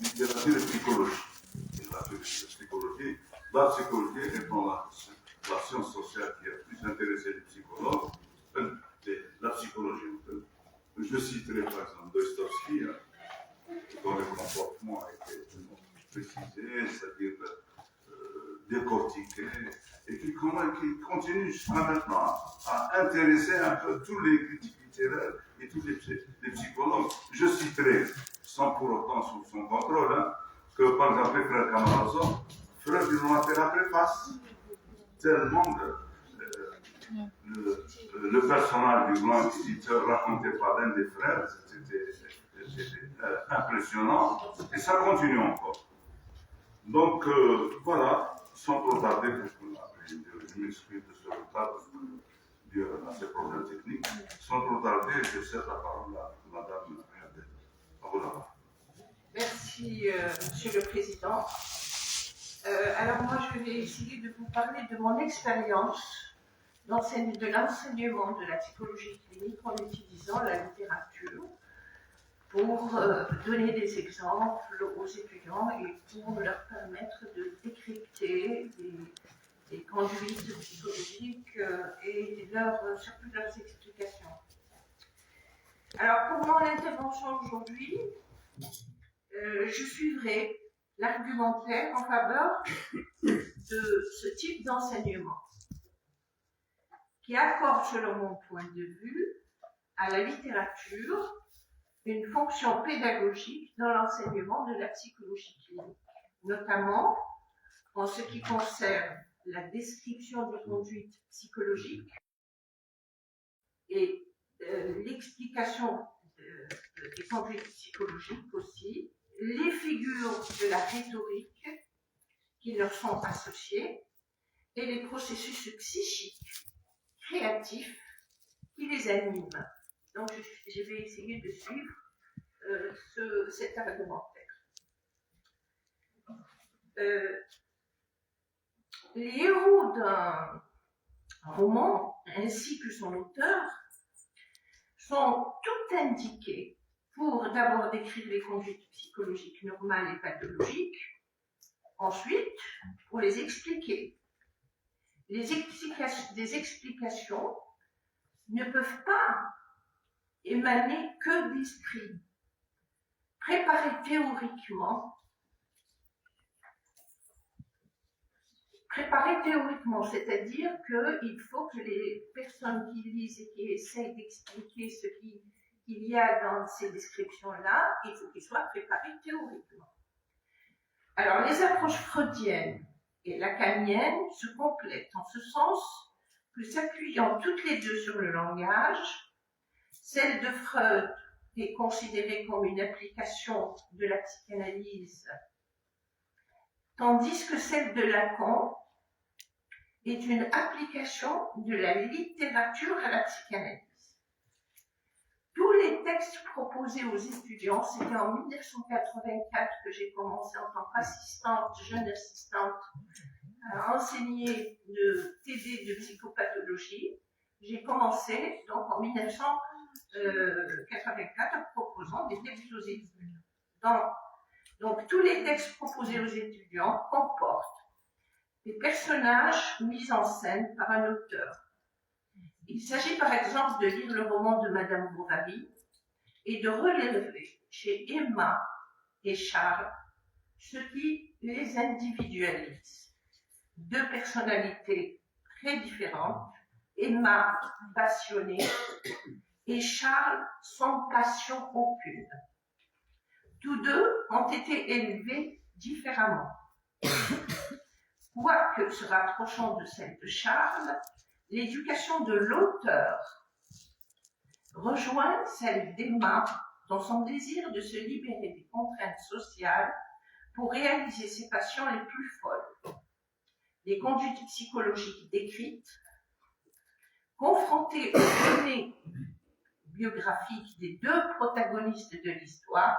littérature et psychologie. La psychologie étant la science sociale qui a plus intéressé les psychologues, la psychologie. Je citerai par exemple Dostoïevski, dont le comportement a été précisé, c'est-à-dire décortiqué, et qui continue jusqu'à maintenant à intéresser un peu tous les critiques littéraires et tous les psychologues. Je citerai, sans pour autant sous son contrôle, que par exemple les frères Karamazov, Freud ils l'ont fait la préface, tellement le personnage du grand inquisiteur raconté par l'un des frères, c'était impressionnant, et ça continue encore. Donc voilà, sans trop tarder, je m'excuse de ce retard dû à ces problèmes techniques, sans trop tarder, je cède la parole à Madame Herdet. À vous la. Merci, Monsieur le Président. Alors moi, je vais essayer de vous parler de mon expérience de l'enseignement de la psychologie clinique en utilisant la littérature pour donner des exemples aux étudiants et pour leur permettre de décrypter des conduites psychologiques et surtout leurs explications. Alors pour mon intervention aujourd'hui, je suivrai l'argumentaire en faveur de ce type d'enseignement qui accorde, selon mon point de vue, à la littérature une fonction pédagogique dans l'enseignement de la psychologie clinique, notamment en ce qui concerne la description des conduites psychologiques et l'explication des conduites psychologiques aussi, les figures de la rhétorique qui leur sont associées et les processus psychiques créatifs qui les animent. Donc, je vais essayer de suivre cet argumentaire. Les héros d'un roman, ainsi que son auteur, sont tout indiqués pour d'abord décrire les conduites psychologiques normales et pathologiques, ensuite pour les expliquer. Des explications ne peuvent pas émaner que d'esprit. Préparer théoriquement, c'est-à-dire qu'il faut que les personnes qui lisent et qui essayent d'expliquer ce qu'il y a dans ces descriptions-là, il faut qu'ils soient préparés théoriquement. Alors, les approches freudiennes et lacaniennes se complètent en ce sens que, s'appuyant toutes les deux sur le langage, celle de Freud est considérée comme une application de la psychanalyse, tandis que celle de Lacan est une application de la littérature à la psychanalyse. Tous les textes proposés aux étudiants, c'était en 1984 que j'ai commencé en tant qu'assistante, jeune assistante, à enseigner le TD de psychopathologie. J'ai commencé donc en 1984 en proposant des textes aux étudiants. Donc tous les textes proposés aux étudiants comportent des personnages mis en scène par un auteur. Il s'agit par exemple de lire le roman de Madame Bovary et de relever chez Emma et Charles ce qui les individualise. Deux personnalités très différentes, Emma passionnée et Charles sans passion aucune. Tous deux ont été élevés différemment. Quoique se rapprochant de celle de Charles, l'éducation de l'auteur rejoint celle d'Emma dans son désir de se libérer des contraintes sociales pour réaliser ses passions les plus folles. Les conduites psychologiques décrites, confrontées aux données biographiques des deux protagonistes de l'histoire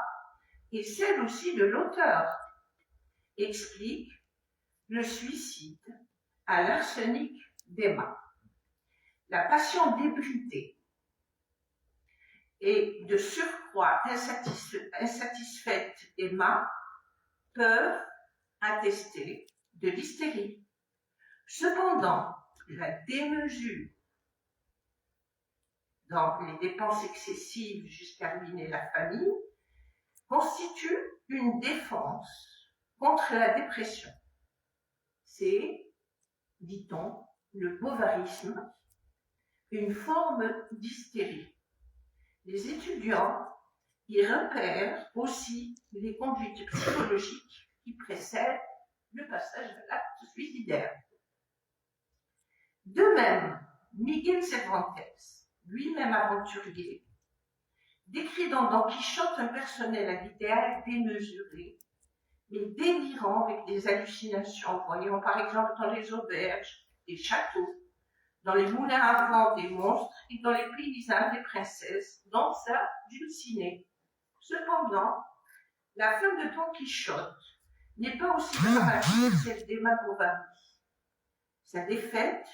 et celles aussi de l'auteur, expliquent le suicide à l'arsenic d'Emma. La passion débridée et de surcroît insatisfaite Emma peuvent attester de l'hystérie. Cependant, la démesure dans les dépenses excessives jusqu'à ruiner la famille constitue une défense contre la dépression. C'est, dit-on, le bovarisme, une forme d'hystérie. Les étudiants y repèrent aussi les conduites psychologiques qui précèdent le passage à l'acte suicidaire. De même, Miguel Cervantes, lui-même aventurier, décrit dans Don Quichotte un personnel à l'idéal démesuré, mais délirant avec des hallucinations, voyant par exemple dans les auberges des châteaux, dans les moulins à vent des monstres et dans les paysages des princesses, dans sa Dulcinée. Cependant, la fin de Don Quichotte n'est pas aussi dramatique que celle d'Emma Bovary. Sa défaite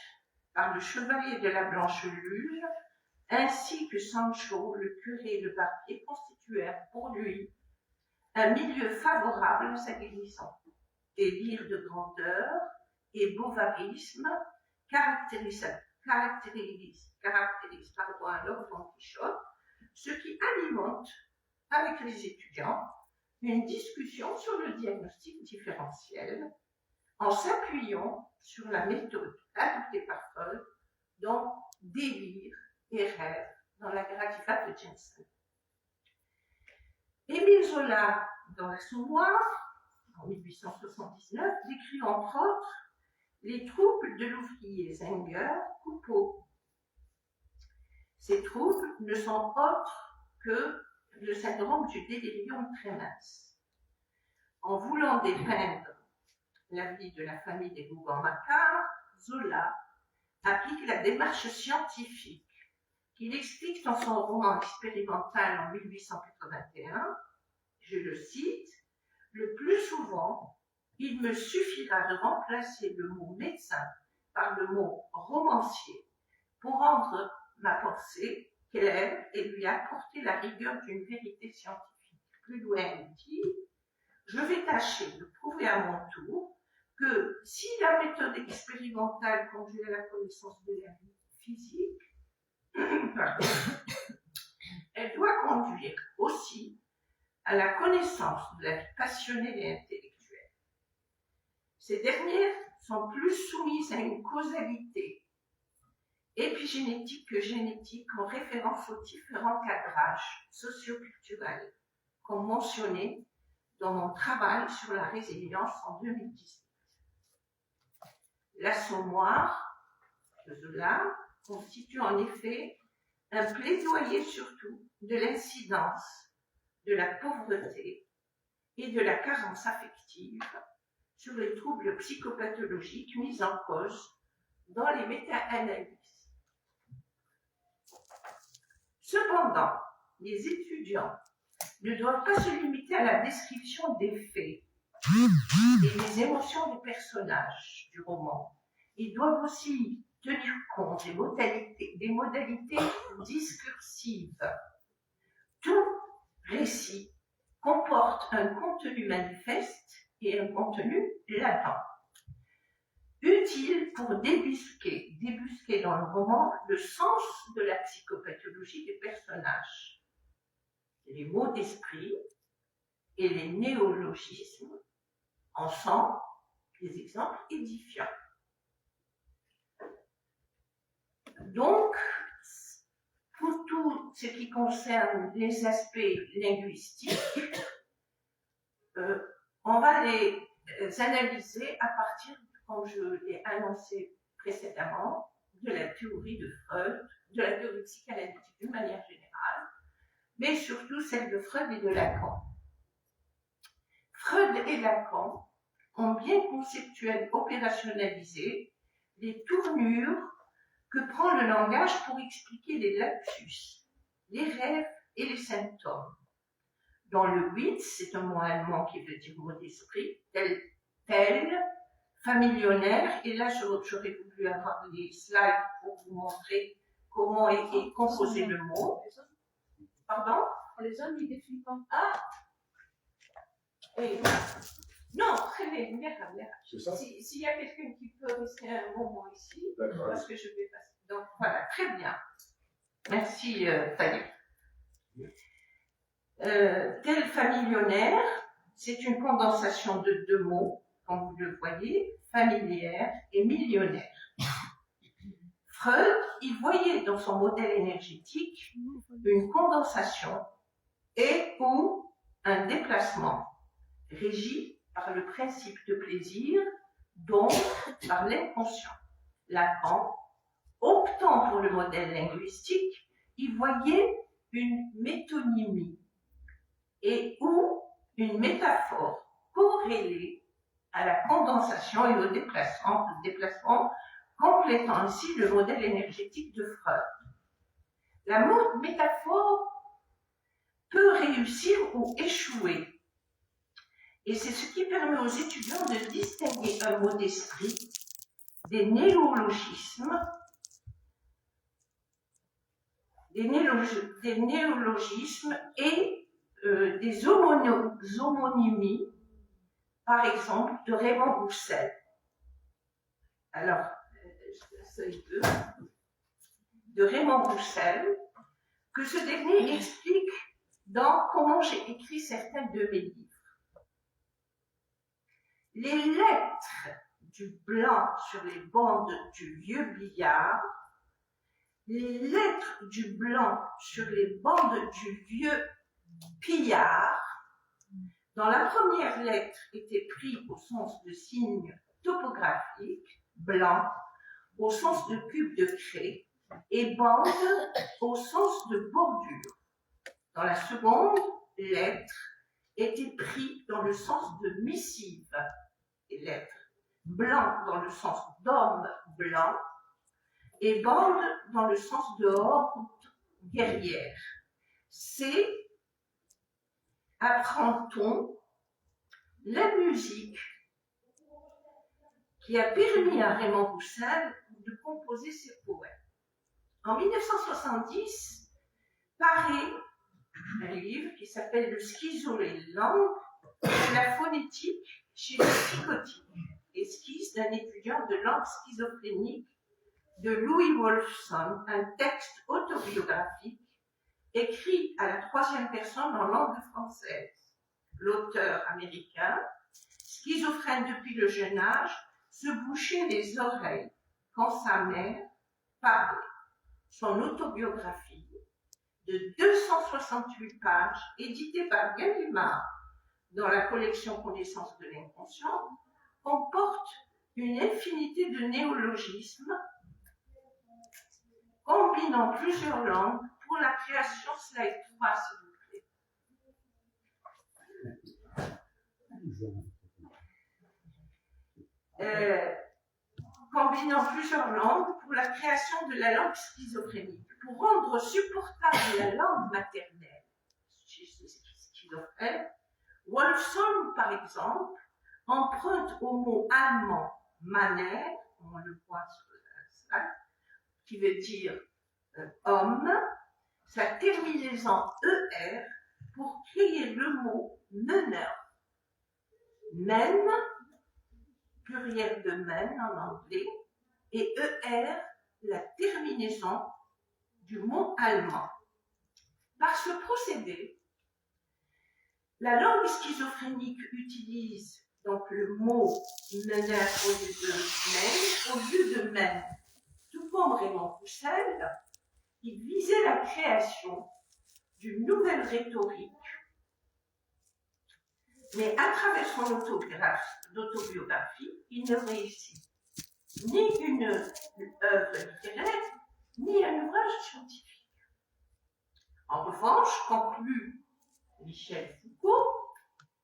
par le chevalier de la Blanche Luge, ainsi que Sancho, le curé de Barbier, constituèrent pour lui un milieu favorable à sa guérison. Délire de grandeur et bovarisme caractérisent alors Don Quichotte, ce qui alimente avec les étudiants une discussion sur le diagnostic différentiel en s'appuyant sur la méthode adoptée par Freud dans Délire et rêve dans la Gradiva de Jensen. Émile Zola, dans l'Assommoir, en 1879, décrit entre autres les troubles de l'ouvrier Zenger Coupeau. Ces troubles ne sont autres que le syndrome du délirium tremens. En voulant dépeindre la vie de la famille des Gougon-Macquart, Zola applique la démarche scientifique qu'il explique dans son roman expérimental en 1881, je le cite, « Le plus souvent, il me suffira de remplacer le mot médecin par le mot romancier pour rendre ma pensée claire et lui apporter la rigueur d'une vérité scientifique. Plus loin, il dit, je vais tâcher de prouver à mon tour que si la méthode expérimentale conduit à la connaissance de la vie physique, elle doit conduire aussi à la connaissance de la vie passionnelle et intellectuelle. Ces dernières sont plus soumises à une causalité épigénétique que génétique en référence aux différents cadrages socioculturels, comme mentionné dans mon travail sur la résilience en 2010. L'Assommoir de Zola constitue en effet un plaidoyer surtout de l'incidence de la pauvreté et de la carence affective sur les troubles psychopathologiques mis en cause dans les méta-analyses. Cependant, les étudiants ne doivent pas se limiter à la description des faits et des émotions des personnages du roman. Ils doivent aussi tenir compte des modalités discursives. Tout récit comporte un contenu manifeste et un contenu latent, utile pour débusquer dans le roman le sens de la psychopathologie des personnages, les mots d'esprit et les néologismes en sont des exemples édifiants. Donc, pour tout ce qui concerne les aspects linguistiques, on va les analyser à partir, comme je l'ai annoncé précédemment, de la théorie de Freud, de la théorie psychanalytique d'une manière générale, mais surtout celle de Freud et de Lacan. Freud et Lacan ont bien conceptuellement opérationnalisé les tournures que prend le langage pour expliquer les lapsus, les rêves et les symptômes. Dans le Witz, c'est un mot allemand qui veut dire mot d'esprit, tel, familionnaire, et là j'aurais voulu avoir les slides pour vous montrer comment est composé le mot. Pardon? Les hommes, ils défient pas. Ah! Et Non, très bien, bien. C'est ça? S'il y a quelqu'un qui peut rester un moment ici, D'accord. parce que je vais passer. Donc voilà, très bien. Merci, Thaïs. Telle familionnaire, c'est une condensation de deux mots, comme vous le voyez, familière et millionnaire. Freud, il voyait dans son modèle énergétique une condensation et ou un déplacement régi par le principe de plaisir, donc par l'inconscient. Lacan, optant pour le modèle linguistique, il voyait une métonymie et ou une métaphore corrélée à la condensation et au déplacement, complétant ainsi le modèle énergétique de Freud. La métaphore peut réussir ou échouer. Et c'est ce qui permet aux étudiants de distinguer un mot d'esprit des néologismes, et des homonymies, par exemple, de Raymond Roussel. Alors, de Raymond Roussel, que ce dernier explique dans Comment j'ai écrit certains de mes livres. Les lettres du blanc sur les bandes du vieux billard, les lettres du blanc sur les bandes du vieux pillard, dans la première lettre étaient pris au sens de signe topographique, blanc, au sens de cube de craie, et bande au sens de bordure. Dans la seconde lettre était pris dans le sens de missive, et lettre blanc dans le sens d'homme blanc, et bande dans le sens de horde guerrière. C'est, apprend-on, la musique qui a permis à Raymond Roussel de composer ses poèmes. En 1970, paraît un livre qui s'appelle Le schizo et langue, la phonétique chez les psychotiques, esquisse d'un étudiant de langue schizophrénique de Louis Wolfson, un texte autobiographique écrit à la troisième personne en langue française. L'auteur américain, schizophrène depuis le jeune âge, se bouchait les oreilles quand sa mère parlait. Son autobiographie, de 268 pages, éditée par Gallimard dans la collection Connaissance de l'inconscient, comporte une infinité de néologismes combinant plusieurs langues pour la création, slide 3 s'il vous plaît. Combinant plusieurs langues pour la création de la langue schizophrénique. Pour rendre supportable la langue maternelle chez ce schizophrène, Wolfson, par exemple, emprunte au mot allemand Manner, on le voit sur le slide, qui veut dire homme, sa terminaison ER pour créer le mot meneur. Men, pluriel de men en anglais, et ER, la terminaison du mot allemand. Par ce procédé, la langue schizophrénique utilise donc le mot meneur au lieu de men. Tout comme Raymond Roussel, il visait la création d'une nouvelle rhétorique, mais à travers son autobiographie, il ne réussit ni une œuvre littéraire, ni un ouvrage scientifique. En revanche, conclut Michel Foucault,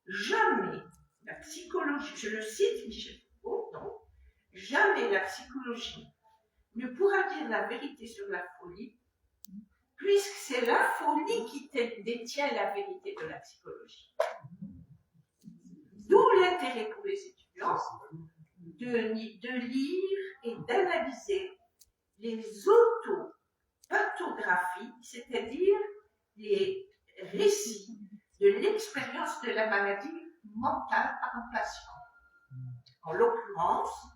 jamais la psychologie, je le cite Michel Foucault, donc, jamais la psychologie ne pourra dire la vérité sur la folie, puisque c'est la folie qui détient la vérité de la psychologie. D'où l'intérêt pour les étudiants de lire et d'analyser les autopathographies, c'est-à-dire les récits de l'expérience de la maladie mental par un patient. En l'occurrence,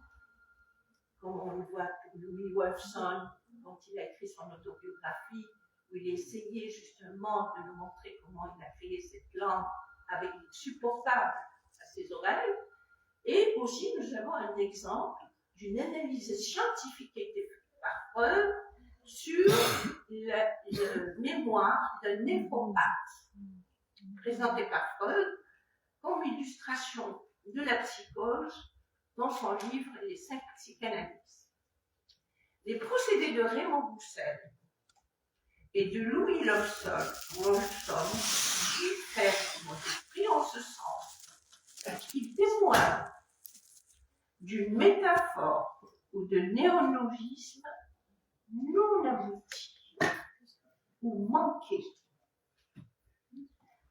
comme on le voit pour Louis Wolfson, quand il a écrit son autobiographie, où il essayait justement de nous montrer comment il a créé cette langue avec supportable à ses oreilles. Et aussi, nous avons un exemple d'une analyse scientifique qui a été faite par Freud sur le mémoire d'un néphropathe, présenté par Freud comme illustration de la psychose dans son livre Les 5 psychanalyses. Les procédés de Raymond Roussel et de Louis Wolfson diffèrent, pris en ce sens qu'ils témoignent d'une métaphore ou de néologisme non abouti ou manqué.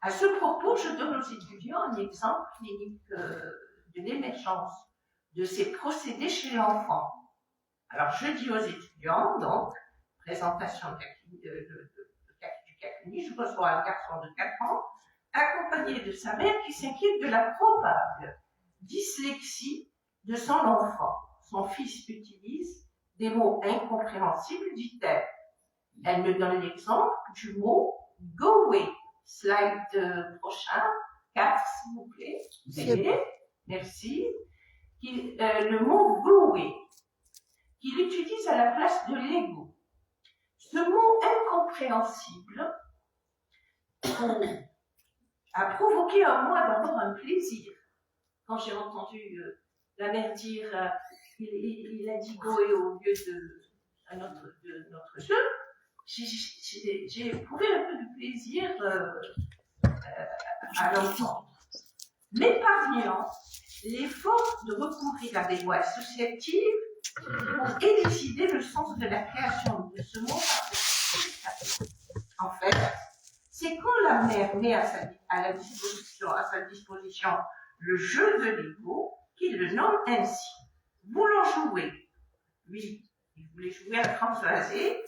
À ce propos, je donne aux étudiants un exemple clinique de l'émergence de ces procédés chez l'enfant. Alors, je dis aux étudiants, donc, présentation du Cacuni, je reçois un garçon de 4 ans, accompagné de sa mère qui s'inquiète de la probable dyslexie de son enfant. Son fils utilise des mots incompréhensibles, dit-elle. Elle me donne l'exemple du mot « go away ». Slide prochain, 4, s'il vous plaît. Merci. Le mot « go away », qu'il utilise à la place de l'ego. Ce mot incompréhensible a provoqué en moi d'abord un plaisir. Quand j'ai entendu la mère dire il a dit Goé au lieu de notre jeu, j'ai éprouvé un peu de plaisir à l'entendre. M'épargnant l'effort de recourir à des voies associatives pour élucider le sens de la création de ce mot. En fait, c'est quand la mère met à sa disposition le jeu de l'ego qu'il le nomme ainsi. Voulant jouer, lui, il voulait jouer à transvaser,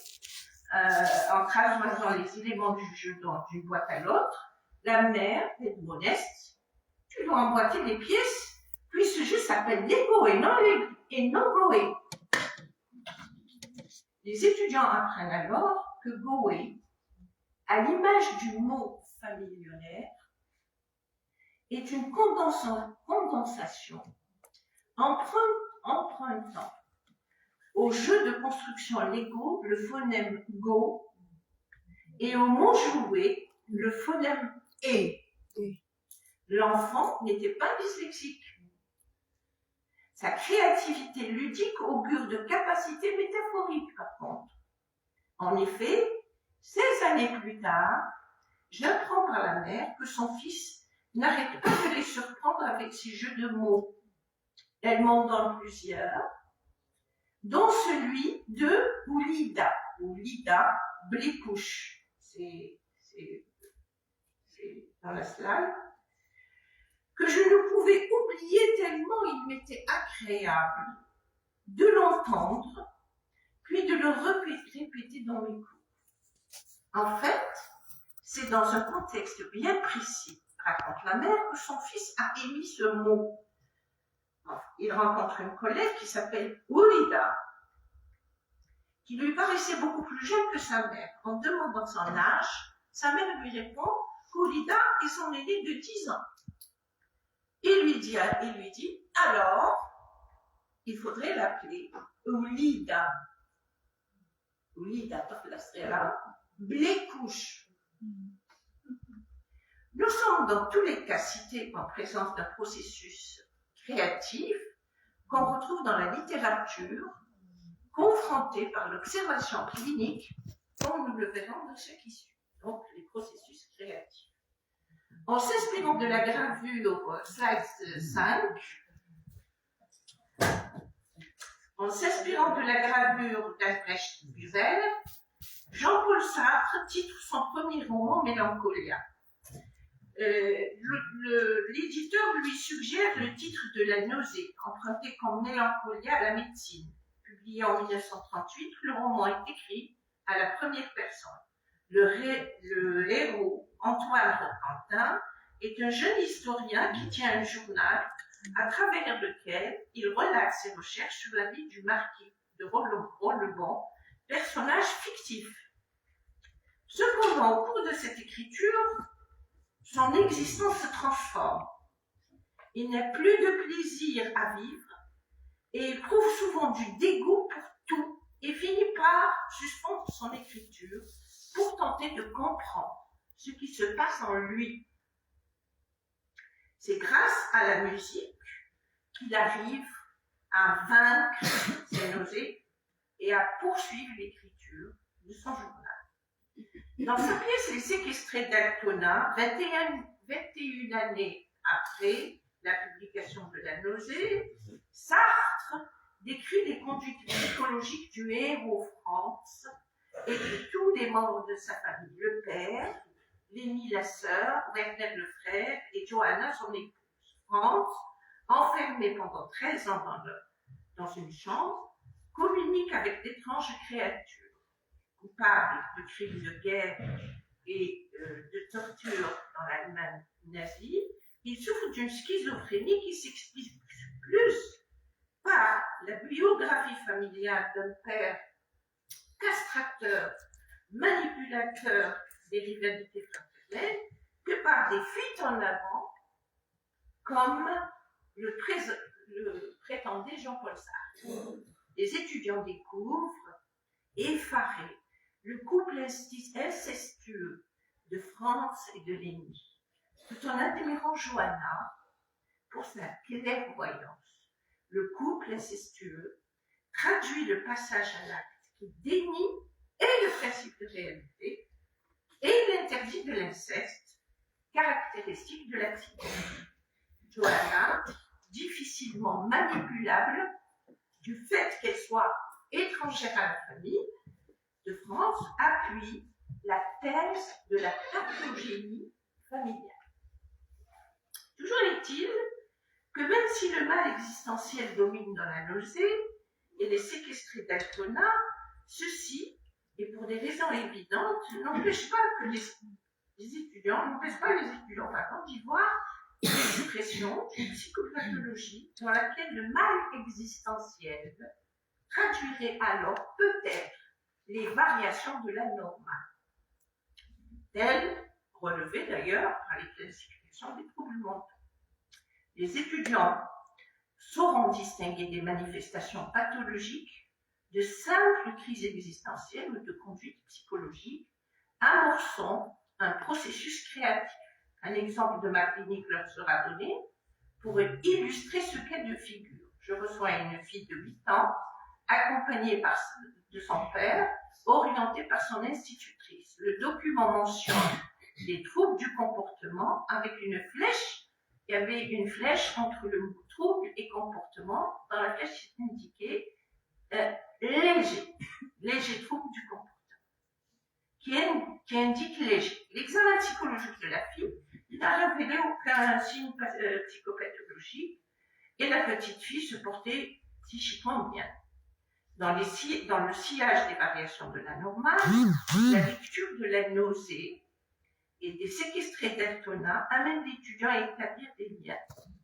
en transvasant les éléments du jeu d'une boîte à l'autre. La mère est modeste, tu dois emboîter les pièces, puis ce jeu s'appelle l'ego et non Goé. Les étudiants apprennent alors que Goé, à l'image du mot familionnaire, est une condensation empruntant au jeu de construction Lego le phonème Go et au mot jouer le phonème E. L'enfant n'était pas dyslexique. Sa créativité ludique augure de capacités métaphoriques, par contre. En effet, 16 années plus tard, j'apprends par la mère que son fils n'arrête pas de les surprendre avec ses jeux de mots. Elle m'en donne plusieurs, dont celui de Oulida, Blécouche. C'est dans la slide. Que je ne pouvais oublier tellement il m'était agréable de l'entendre, puis de le répéter dans mes cours. En fait, c'est dans un contexte bien précis, raconte la mère, que son fils a émis ce mot. Il rencontre une collègue qui s'appelle Oulida, qui lui paraissait beaucoup plus jeune que sa mère. En demandant son âge, sa mère lui répond qu'Oulida est son aîné de 10 ans. Il lui dit, alors, il faudrait l'appeler Oulida. Oulida, par la strela, Blécouche. Nous sommes dans tous les cas cités en présence d'un processus créatif qu'on retrouve dans la littérature, confronté par l'observation clinique, comme nous le verrons dans ce qui suit. Donc, les processus créatifs. En s'inspirant de la gravure, slide 5, en s'inspirant de la gravure d'Albrecht Duvel, Jean-Paul Sartre titre son premier roman Mélancolia. L'éditeur lui suggère le titre de La nausée, emprunté comme Mélancolia à la médecine. Publié en 1938, le roman est écrit à la première personne. Le héros, Antoine Roquentin, est un jeune historien qui tient un journal à travers lequel il relate ses recherches sur la vie du marquis de Rollebon, personnage fictif. Cependant, au cours de cette écriture, son existence se transforme. Il n'a plus de plaisir à vivre et éprouve souvent du dégoût pour tout et finit par suspendre son écriture pour tenter de comprendre ce qui se passe en lui. C'est grâce à la musique qu'il arrive à vaincre ses nausées et à poursuivre l'écriture de son journal. Dans sa pièce Les séquestrés d'Altona, 21 années après la publication de La nausée, Sartre décrit les conduites psychologiques du héros Franz et de tous les membres de sa famille, le père, Lénie la sœur, Werner le frère et Johanna son épouse. Franz, enfermé pendant 13 ans dans une chambre, communique avec d'étranges créatures. Coupable de crimes de guerre et de torture dans l'Allemagne nazie, il souffre d'une schizophrénie qui s'explique plus par la biographie familiale d'un père castrateur, manipulateur des rivalités fraternelles, que par des fuites en avant, comme le prétendait Jean-Paul Sartre. Les étudiants découvrent, effarés, le couple incestueux de Franz et de Lénie, tout en admirant Johanna pour sa clairvoyance. Le couple incestueux traduit le passage à l'acte qui dénie et le principe de réalité et l'interdit de l'inceste, caractéristique de l'accident. Johanna, difficilement manipulable du fait qu'elle soit étrangère à la famille de France, appuie la thèse de la pathogénie familiale. Toujours est-il que même si le mal existentiel domine dans La nausée et les séquestrés d'Altona, ceci, et pour des raisons évidentes, n'empêche pas les étudiants d'y voir une expression, une psychopathologie dans laquelle le mal existentiel traduirait alors peut-être les variations de la normale, telles relevées d'ailleurs par les classifications des troubles mentaux. Les étudiants sauront distinguer des manifestations pathologiques de simples crises existentielles ou de conduite psychologique, amorçant un processus créatif. Un exemple de ma clinique leur sera donné pour illustrer ce cas de figure. Je reçois une fille de 8 ans, accompagnée de son père, orientée par son institutrice. Le document mentionne les troubles du comportement avec une flèche. Il y avait une flèche entre le mot trouble et comportement. Dans la flèche, c'est indiqué léger trouble du comportement, qui indique léger. L'examen psychologique de la fille n'a révélé aucun signe psychopathologique et la petite fille se portait psychiquement bien. Dans le sillage des variations de la normale, la lecture de La nausée et des séquestrés d'Altona amène l'étudiant à établir des liens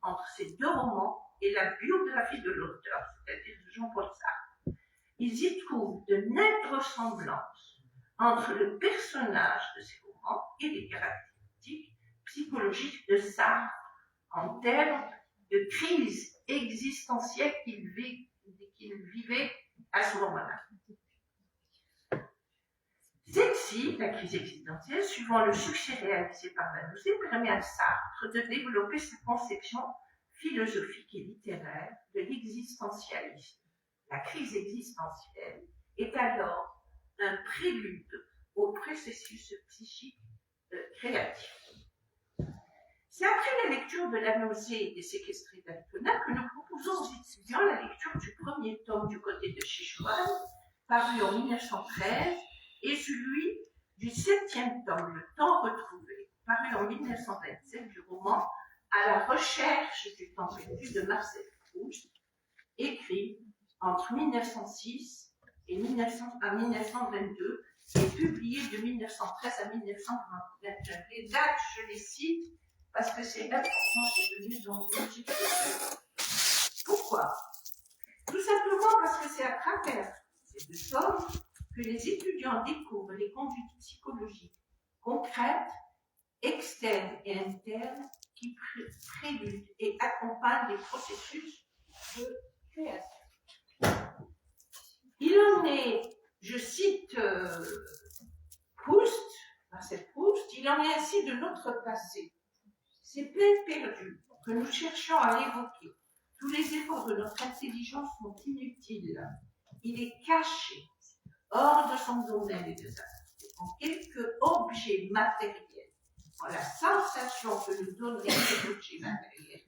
entre ces deux romans et la biographie de l'auteur, c'est-à-dire de Jean-Paul Sartre. Ils y trouvent de nettes ressemblances entre le personnage de ces romans et les caractéristiques psychologiques de Sartre en termes de crise existentielle qu'il vivait à ce moment-là. Celle-ci, la crise existentielle, suivant le succès réalisé par La nausée, permet à Sartre de développer sa conception philosophique et littéraire de l'existentialisme. La crise existentielle est alors un prélude au processus psychique créatif. C'est après la lecture de La nausée et des séquestrés d'Altona que nous proposons aux étudiants la lecture du premier tome du côté de Chichouane, paru en 1913, et celui du 7e tome, Le temps retrouvé, paru en 1927, du roman À la recherche du temps perdu de Marcel Proust, écrit entre 1906 et 1922 et publié de 1913 à 1921. Les dates, je les cite, parce que c'est important, c'est devenu dans le logique. Pourquoi? Tout simplement parce que c'est à travers ces deux choses que les étudiants découvrent les conduites psychologiques concrètes, externes et internes qui préludent et accompagnent les processus de création. Il en est, je cite Proust, Marcel Proust, il en est ainsi de notre passé. Ces peines perdues que nous cherchons à évoquer, tous les efforts de notre intelligence sont inutiles. Il est caché, hors de son domaine d'exercice, en quelques objets matériels, en la sensation que nous donnerait cet objet matériel,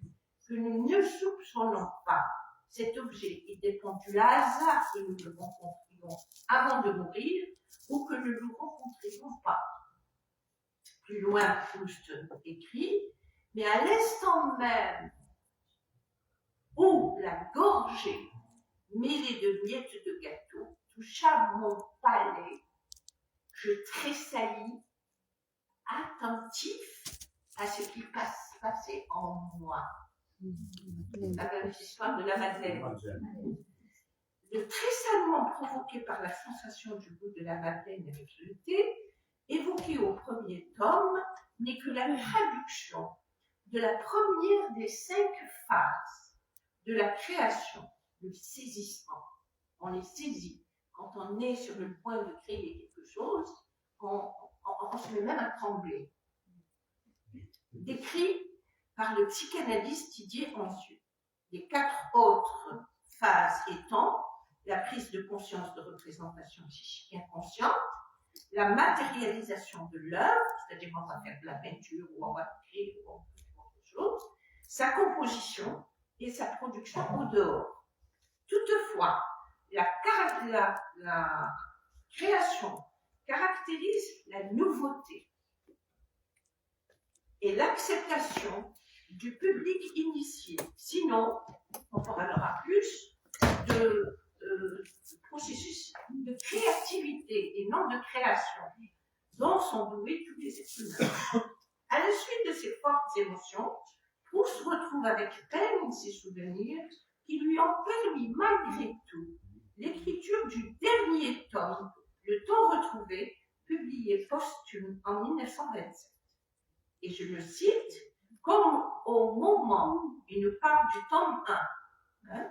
que nous ne soupçonnons pas. Cet objet, il dépend du hasard que nous le rencontrions avant de mourir ou que nous ne le rencontrions pas. Plus loin, Proust écrit, mais à l'instant même où la gorgée mêlée de miettes de gâteau toucha mon palais, je tressaillis, attentif à ce qui passait en moi. La même histoire de la Madeleine. Le tressaillement provoqué par la sensation du goût de la Madeleine avec le thé, évoqué au premier tome, n'est que la traduction de la première des 5 phases de la création, le saisissement. On les saisit. Quand on est sur le point de créer quelque chose, on se met même à trembler. Décrit par le psychanalyste Didier Anzieux. Les 4 autres phases étant la prise de conscience de représentation psychique inconsciente, la matérialisation de l'œuvre, c'est-à-dire on va faire de la peinture ou on va créer autre chose, sa composition et sa production au dehors. Toutefois, la création caractérise la nouveauté et l'acceptation du public initié. Sinon, on parlera plus de processus de créativité et non de création dont sont doués tous les êtres humains. À la suite de ces fortes émotions, Proust retrouve avec peine ses souvenirs qui lui ont permis malgré tout l'écriture du dernier tome, Le Temps retrouvé, publié posthume en 1927. Et je le cite, comme au moment, il nous parle du tome 1,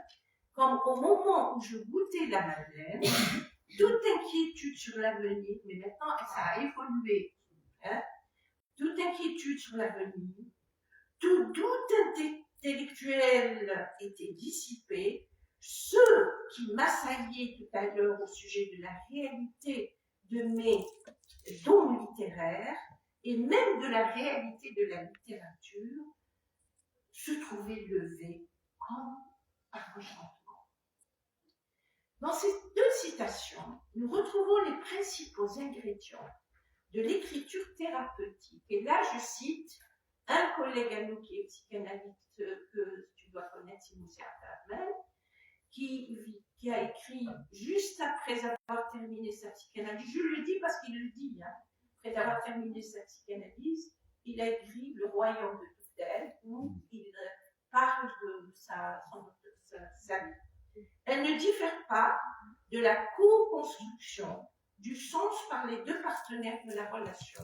comme au moment où je goûtais la Madeleine, toute inquiétude sur l'avenir, mais maintenant ça a évolué, toute inquiétude sur l'avenir, tout doute intellectuel était dissipé, ceux qui m'assaillaient tout à l'heure au sujet de la réalité de mes dons littéraires et même de la réalité de la littérature se trouvaient levés comme par enchantement. Dans ces 2 citations, nous retrouvons les principaux ingrédients de l'écriture thérapeutique. Et là, je cite un collègue à nous qui est psychanalyste que tu dois connaître, Simon Sertman, qui a écrit juste après avoir terminé sa psychanalyse. Je le dis parce qu'il le dit, après avoir terminé sa psychanalyse, il a écrit Le Royaume de Toutel, où il parle de sa vie. Elle ne diffère pas de la co-construction du sens par les 2 partenaires de la relation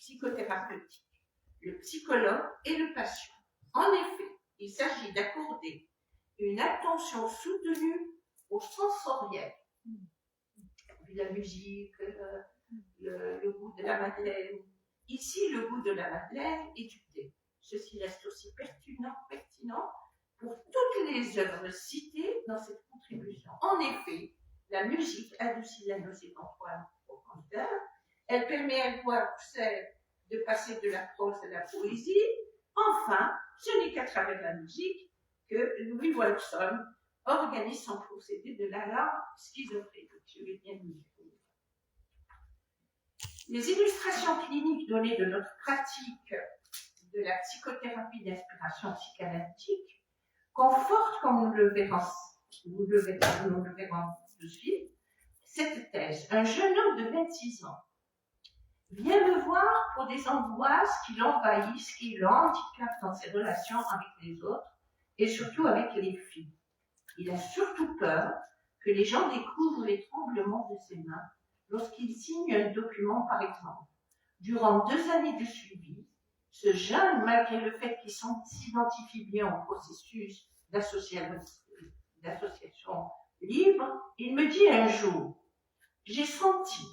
psychothérapeutique, le psychologue et le patient. En effet, il s'agit d'accorder une attention soutenue au sensoriel, la musique, le goût de la Madeleine. Ici, le goût de la Madeleine et du thé. Ceci reste aussi pertinent pour toutes les œuvres citées dans cette contribution. En effet, la musique adoucit la nausée d'Antoine au canteur. Elle permet à Edouard Roussel de passer de la prose à la poésie. Enfin, ce n'est qu'à travers la musique que Louis Wolfson organise son procédé de la langue schizophrène. Je vais bien vous dire. Les illustrations cliniques données de notre pratique de la psychothérapie d'inspiration psychanalytique confortent, comme nous le verrons de suite, cette thèse. Un jeune homme de 26 ans vient me voir pour des angoisses qui l'envahissent, qui le handicapent dans ses relations avec les autres et surtout avec les filles. Il a surtout peur que les gens découvrent les tremblements de ses mains lorsqu'il signe un document, par exemple. Durant 2 années de suivi, ce jeune, malgré le fait qu'il s'identifie bien au processus d'association libre, il me dit un jour, j'ai senti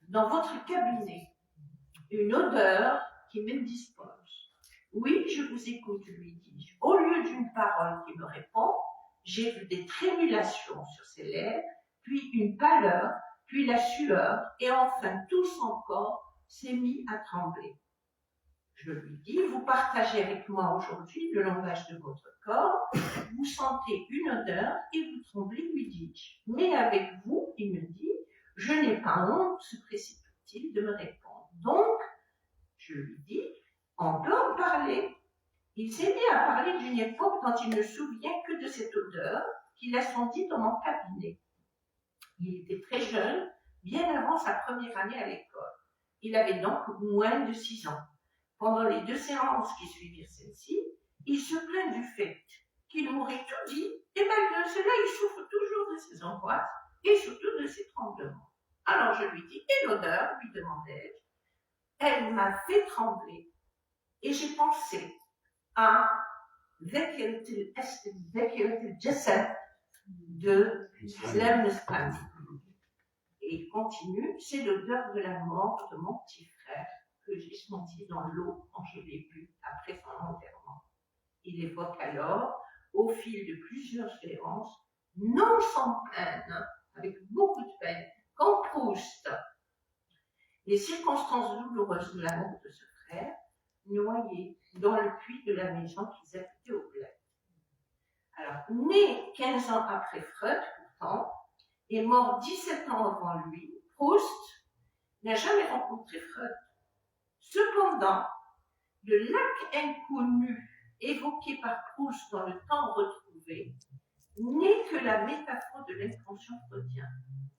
dans votre cabinet une odeur qui m'indispose. Oui, je vous écoute, lui dis-je. Au lieu d'une parole qui me répond, j'ai vu des trémulations sur ses lèvres, puis une pâleur, puis la sueur, et enfin tout son corps s'est mis à trembler. Je lui dis, vous partagez avec moi aujourd'hui le langage de votre corps, vous sentez une odeur et vous tremblez, lui dis-je. Mais avec vous, il me dit, je n'ai pas honte, se précipite-t-il de me répondre. Donc, je lui dis, on peut en parler. Il s'est mis à parler d'une époque dont il ne se souvient que de cette odeur qu'il a sentie dans mon cabinet. Il était très jeune, bien avant sa première année à l'école. Il avait donc moins de 6 ans. Pendant les 2 séances qui suivirent celle-ci, il se plaint du fait qu'il m'aurait tout dit, et malgré cela, il souffre toujours de ses angoisses et surtout de ses tremblements. Alors je lui dis, et l'odeur, lui demandai-je, elle m'a fait trembler, et j'ai pensé à ذاكرة الجسد de Islam Nesrani. Et il continue, c'est l'odeur de la mort de mon petit frère que j'ai senti dans l'eau quand je l'ai vu après son enterrement. Il évoque alors, au fil de plusieurs séances, non sans peine, avec beaucoup de peine, comme Proust, les circonstances douloureuses de la mort de ce frère, noyé dans le puits de la maison qu'ils habitaient au bled. Alors, né 15 ans après Freud, pourtant, et mort 17 ans avant lui, Proust n'a jamais rencontré Freud. Cependant, le lac inconnu évoqué par Proust dans le temps retrouvé n'est que la métaphore de l'inconscient freudien,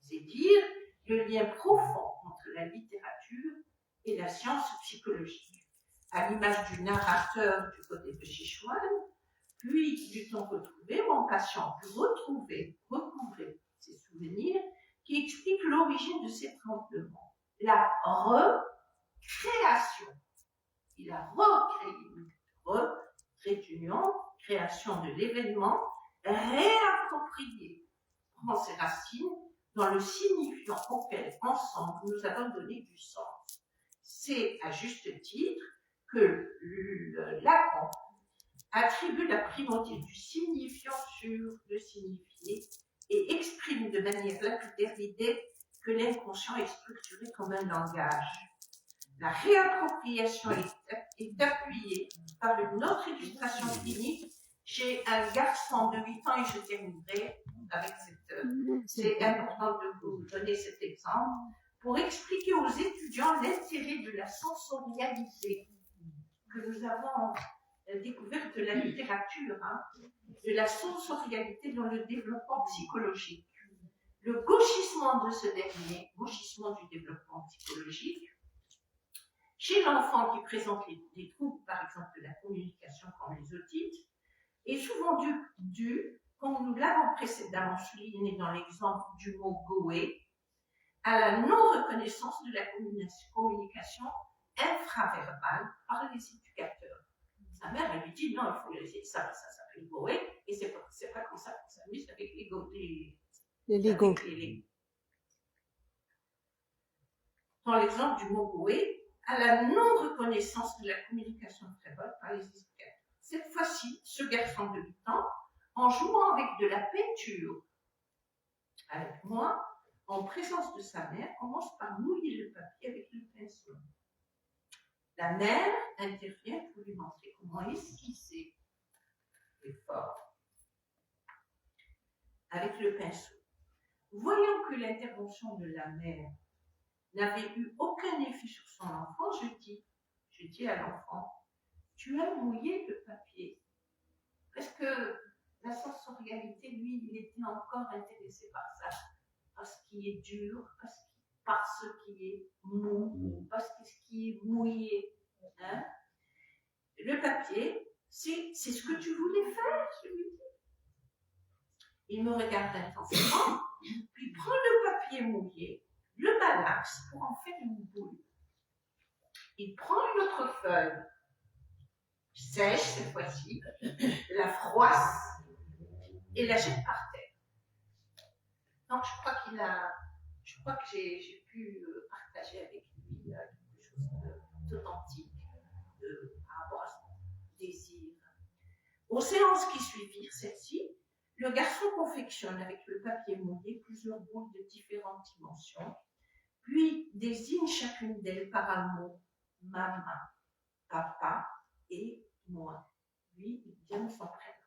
c'est dire le lien profond entre la littérature et la science psychologique. À l'image du narrateur du côté de Sichuan, puis du temps retrouvé, mon patient peut recouvrer ses souvenirs qui expliquent l'origine de ces tremblements. La recréation. Il a recréé, trait d'union, création de l'événement, réapproprié, prend ses racines dans le signifiant auquel, ensemble, nous avons donné du sens. C'est, à juste titre, que Lacan attribue la primauté du signifiant sur le signifié et exprime de manière lapidaire l'idée que l'inconscient est structuré comme un langage. La réappropriation est appuyée par une autre illustration clinique chez un garçon de 8 ans, et je terminerai avec c'est important de vous donner cet exemple, pour expliquer aux étudiants l'intérêt de la sensorialité que nous avons découverte de la littérature, de la sensorialité dans le développement psychologique. Le gauchissement de ce dernier, gauchissement du développement psychologique, chez l'enfant qui présente des troubles, par exemple de la communication comme les otites, est souvent dû, comme nous l'avons précédemment souligné dans l'exemple du mot goé, à la non-reconnaissance de la communication infraverbale par les éducateurs. Sa mère, elle lui dit non, il faut le laisser, ça s'appelle goé, et c'est pas comme ça qu'on s'amuse avec les Lego. Dans l'exemple du mot goé, à la non-reconnaissance de la communication verbale par les éducateurs. Cette fois-ci, ce garçon de 8 ans, en jouant avec de la peinture, avec moi, en présence de sa mère, commence par mouiller le papier avec le pinceau. La mère intervient pour lui montrer comment esquisser l'effort avec le pinceau. Voyant que l'intervention de la mère n'avait eu aucun effet sur son enfant, je dis à l'enfant, tu as mouillé le papier. Parce que la sensorialité, lui, il était encore intéressé par ça, par ce qui est dur, par ce qui est mou, parce que ce qui est mouillé. Hein? Le papier, c'est ce que tu voulais faire, je lui dis. Il me regarde intensément, puis prend le papier mouillé, le malaxe pour en faire une boule. Il prend une autre feuille, sèche cette fois-ci, la froisse et la jette par terre. Donc je crois que j'ai pu partager avec lui quelque chose d'authentique par rapport à son désir. Aux séances qui suivirent celle-ci, le garçon confectionne avec le papier mouillé plusieurs boules de différentes dimensions, puis désigne chacune d'elles par un mot, maman, papa et moi. Lui, il donne son prénom.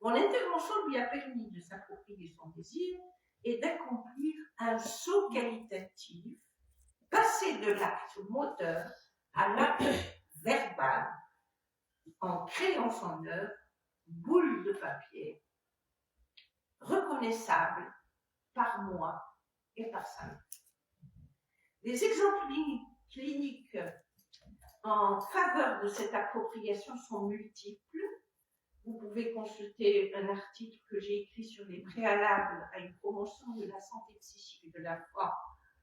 Mon intervention lui a permis de s'approprier son désir et d'accomplir un saut qualitatif, passer de l'acte moteur à l'acte verbal, en créant son œuvre, boule de papier, reconnaissable par moi et par sa main. Les exemples cliniques en faveur de cette appropriation sont multiples. Vous pouvez consulter un article que j'ai écrit sur les préalables à une promotion de la santé psychique et de la foi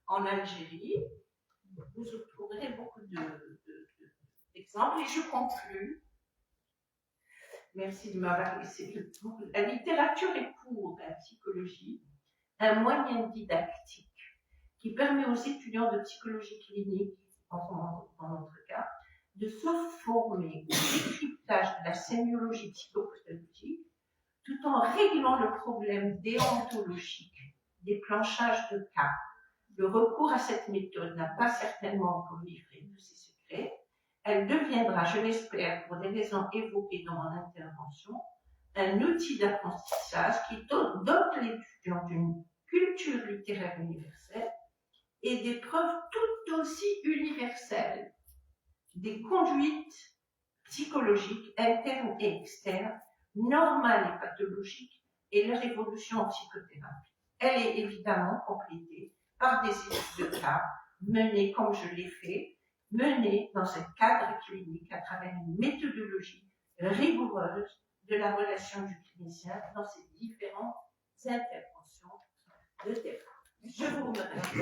en Algérie. Vous trouverez beaucoup d'exemples et je conclus. Merci de m'avoir laissé le temps. La littérature est pour la psychologie un moyen didactique qui permet aux étudiants de psychologie clinique, dans notre cas, de se former au décryptage de la sémiologie psychopathologique tout en réglant le problème déontologique des planchages de cas. Le recours à cette méthode n'a pas certainement encore livré tous ses secrets. Elle deviendra, je l'espère, pour des raisons évoquées dans mon intervention, un outil d'apprentissage qui dote l'étudiant d'une culture littéraire universelle et des preuves tout aussi universelles des conduites psychologiques internes et externes, normales et pathologiques, et leur évolution en psychothérapie. Elle est évidemment complétée par des études de cas menées, comme je l'ai fait, menées dans un cadre clinique à travers une méthodologie rigoureuse de la relation du clinicien dans ses différentes interventions de terrain. Je vous remercie.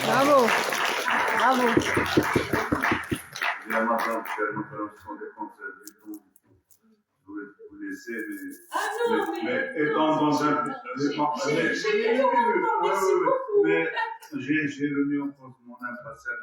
Bravo. Bravo. Bien, madame, je sont des conseils du tout. Je voulais vous laisser, mais. Ah non, mais étant dans un. J'ai eu longtemps, merci beaucoup. Mais j'ai remis en cause mon impatience.